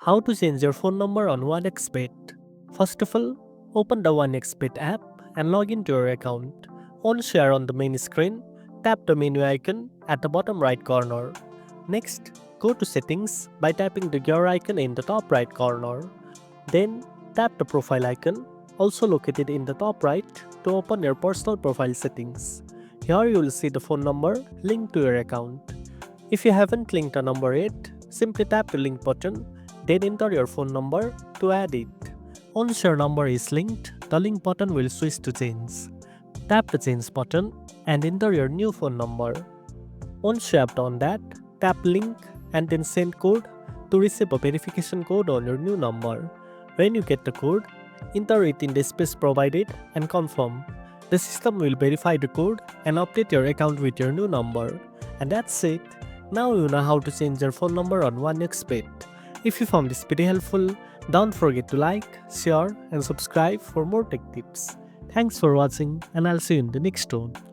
How to change your phone number on OneXBet. First of all, open the OneXBet app and log into your account. On share on the main screen, tap the menu icon at the bottom right corner. Next, go to settings by tapping the gear icon in the top right corner. Then, tap the profile icon, also located in the top right, to open your personal profile settings. Here you will see the phone number linked to your account. If you haven't linked a number yet, simply tap the link button, then enter your phone number to add it. Once your number is linked, the link button will switch to change. Tap the change button and enter your new phone number. Once you have done that, tap link and then send code to receive a verification code on your new number. When you get the code, enter it in the space provided and confirm. The system will verify the code and update your account with your new number. And that's it. Now you know how to change your phone number on OneXBet. If you found this video helpful, don't forget to like, share and subscribe for more tech tips. Thanks for watching and I'll see you in the next one.